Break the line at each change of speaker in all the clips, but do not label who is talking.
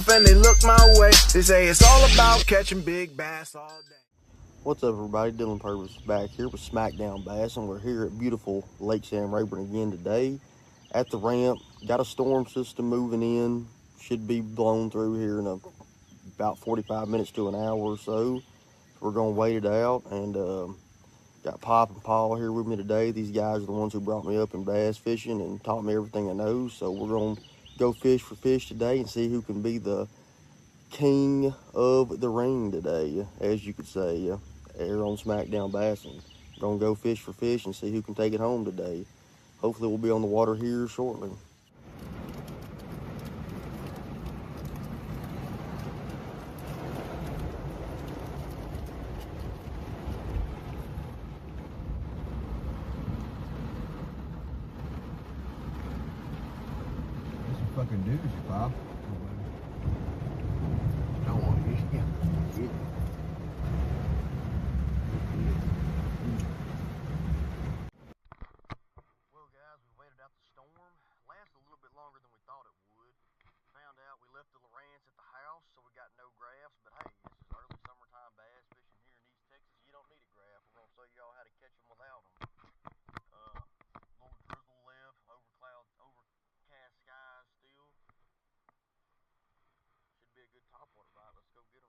off and they look my way. They say it's all about catching big bass all day.
What's up, everybody? Dylan Purvis back here with Smackdown Bass, and we're here at beautiful Lake Sam Rayburn again today at the ramp. Got a storm system moving in. Should be blown through here in about 45 minutes to an hour or so. We're going to wait it out, and got Pop and Paul here with me today. These guys are the ones who brought me up in bass fishing and taught me everything I know. So we're going to go fish for fish today and see who can be the king of the ring today, as you could say, here on Smackdown Bassing. We're going to go fish for fish and see who can take it home today. Hopefully we'll be on the water here shortly.
Fucking dudes, you pop.
I don't want to get you. Well, guys, we waited out the storm. Lasted a little bit longer than we thought it would. Found out we left the Lowrance at the house, so we got no graphs. But hey, this is early summertime bass fishing here in East Texas. You don't need a graph. We're going to show y'all how to catch them without them. Little drizzle left, overcast skies still. Should be a good topwater bite. Let's go get them.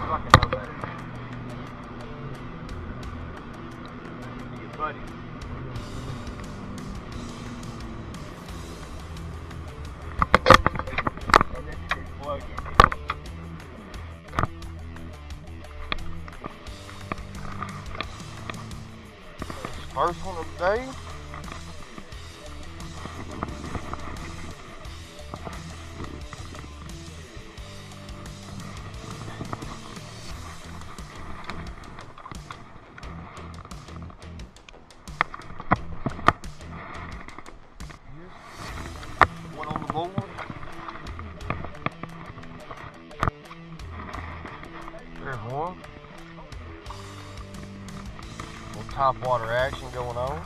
I can know better. See you, buddy. And then you explode you. First one of the day. One on the board. There's one. Little top water action going on.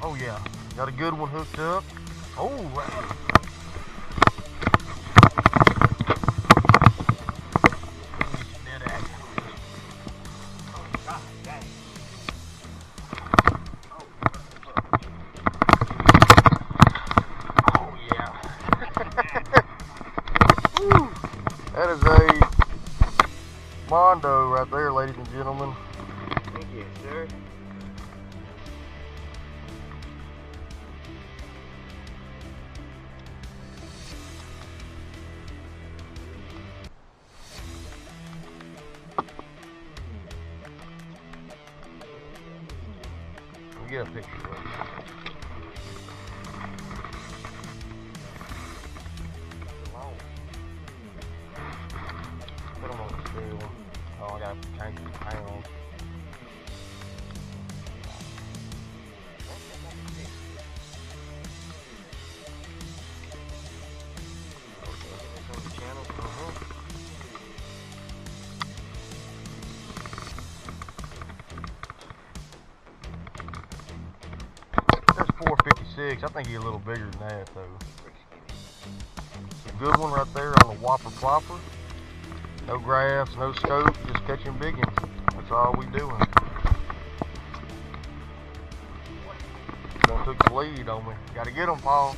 Oh yeah, got a good one hooked up. Oh, wow. That is a Mondo right there, ladies and gentlemen.
Thank you, sir.
Let me get a picture of it. Put them on the scale. Oh, I gotta change the pounds. That's 456. I think he's a little bigger than that, though. It's a good one right there on the Whopper Plopper. No graphs, no scope, just catching big ones. That's all we doing. Done took the lead on me. Gotta get them, Paul.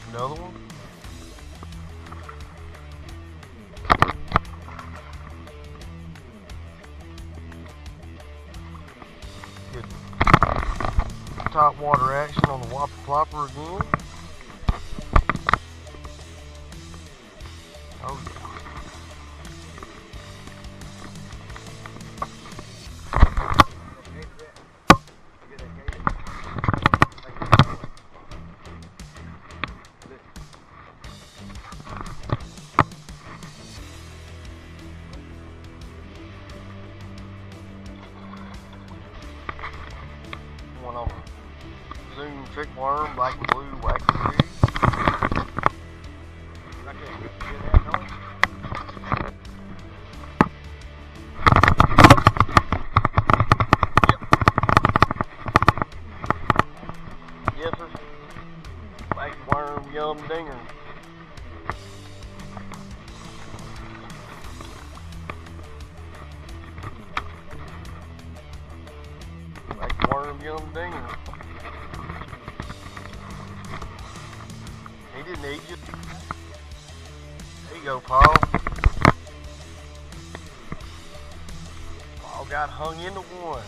Another one. Good top water action on the Whopper Plopper again. Oh yeah. Zoom trick worm, black and blue, wacky rig. Right there, you hear that noise? Yep. Yes, sir. Wacky worm, yum dinger. Worm yum dinger. He didn't eat you. There you go, Paul. Paul got hung into one.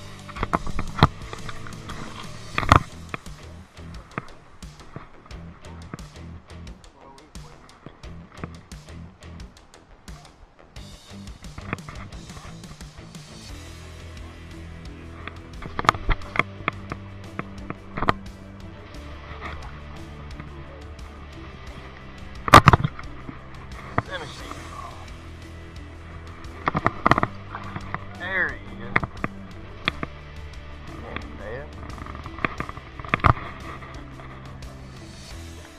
Let me see. There he is. Ain't bad.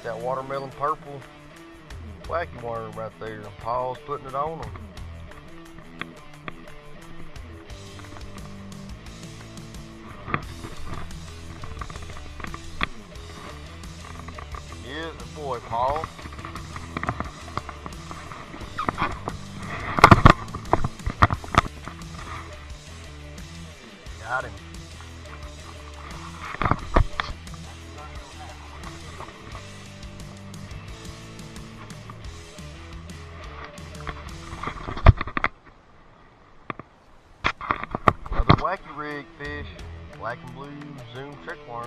That watermelon purple wacky worm right there. Paul's putting it on him. Yeah, the boy, Paul. Got him. Another wacky rig fish, black and blue Zoom trick worm.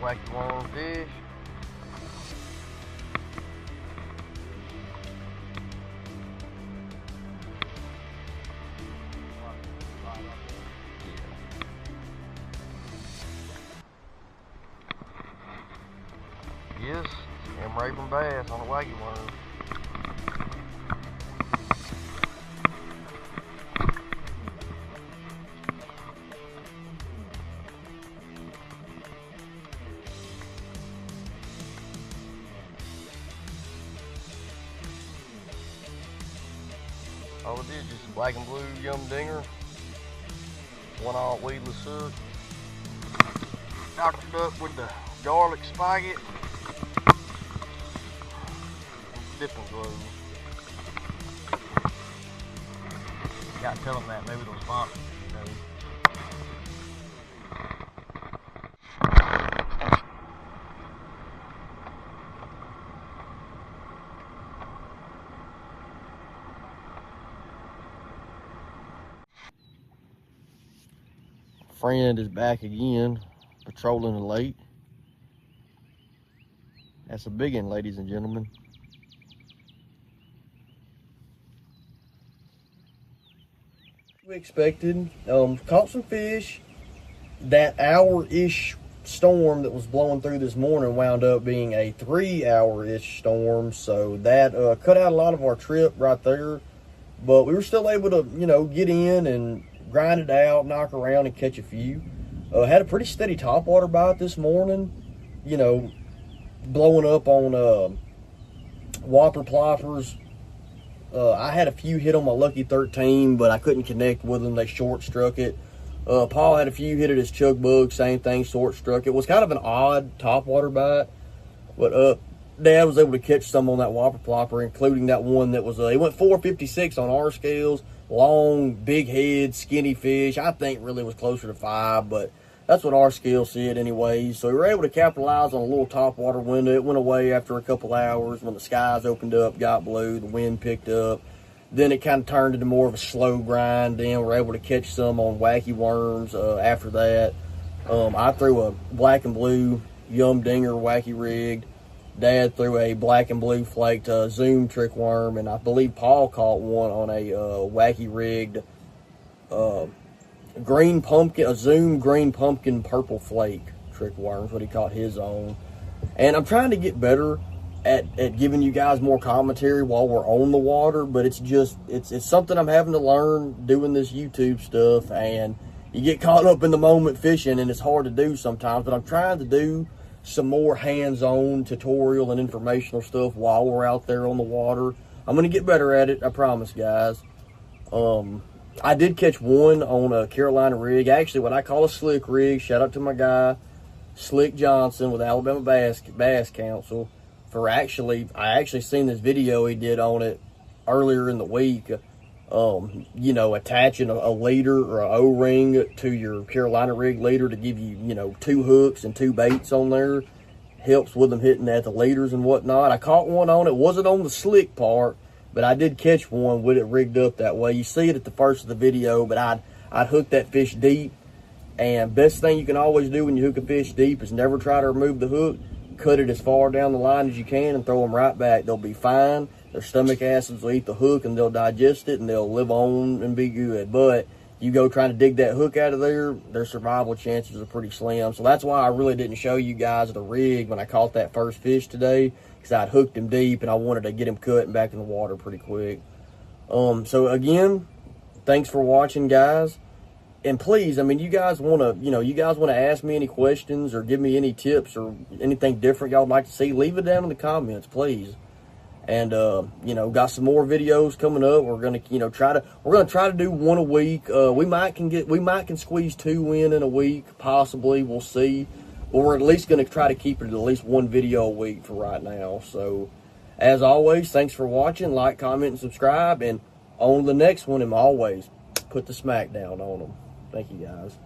Wacky worm fish. Yes, Sam Rayburn bass on a wacky worm. All it is just a black and blue yum dinger, 1/0 weedless hook. Knocked it up with the garlic spigot and dipping glue. Gotta tell them that, maybe they'll sponsor me. Friend is back again, patrolling the lake. That's a big one, ladies and gentlemen. We expected, caught some fish. That hour-ish storm that was blowing through this morning wound up being a 3-hour-ish storm, so that cut out a lot of our trip right there. But we were still able to, get in and grind it out, knock around, and catch a few. Had a pretty steady topwater bite this morning, blowing up on whopper ploppers. I had a few hit on my Lucky 13, but I couldn't connect with them. They short struck it. Paul had a few hit at his chug bug, same thing, short struck it. Was kind of an odd topwater bite, but Dad was able to catch some on that whopper plopper, including that one that was, it went 456 on our scales. Long, big head, skinny fish. I think really was closer to 5, but that's what our scale said anyway. So we were able to capitalize on a little top water window. It went away after a couple hours when the skies opened up, got blue, the wind picked up. Then it kind of turned into more of a slow grind. Then we were able to catch some on wacky worms after that. I threw a black and blue Yum Dinger wacky rigged. Dad threw a black and blue flaked Zoom trick worm, and I believe Paul caught one on a wacky rigged green pumpkin, a Zoom green pumpkin purple flake trick worm is what he caught his on. And I'm trying to get better at giving you guys more commentary while we're on the water, but it's something I'm having to learn doing this YouTube stuff, and you get caught up in the moment fishing, and it's hard to do sometimes. But I'm trying to do some more hands-on tutorial and informational stuff while we're out there on the water. I'm gonna get better at it, I promise, guys. I did catch one on a Carolina rig, actually what I call a slick rig. Shout out to my guy Slick Johnson with Alabama Bass Council for I actually seen this video he did on it earlier in the week. You know, attaching a leader or a O-ring to your Carolina rig leader to give you, 2 hooks and 2 baits on there. Helps with them hitting at the leaders and whatnot. I caught one on it. Wasn't on the slick part, but I did catch one with it rigged up that way. You see it at the first of the video, but I'd hook that fish deep. And best thing you can always do when you hook a fish deep is never try to remove the hook. Cut it as far down the line as you can and throw them right back. They'll be fine. Their stomach acids will eat the hook and they'll digest it and they'll live on and be good. But you go trying to dig that hook out of there, their survival chances are pretty slim. So that's why I really didn't show you guys the rig when I caught that first fish today, because I'd hooked him deep and I wanted to get him cut and back in the water pretty quick. So again, thanks for watching, guys. And please, I mean, you guys want to ask me any questions or give me any tips or anything different y'all would like to see, leave it down in the comments, please. And got some more videos coming up. We're gonna try to do one a week. We might can squeeze 2 in a week, possibly. We'll see. But we're at least gonna try to keep it at least 1 video a week for right now. So as always, thanks for watching. Like, comment, and subscribe. And on the next one, and always put the smack down on them. Thank you, guys.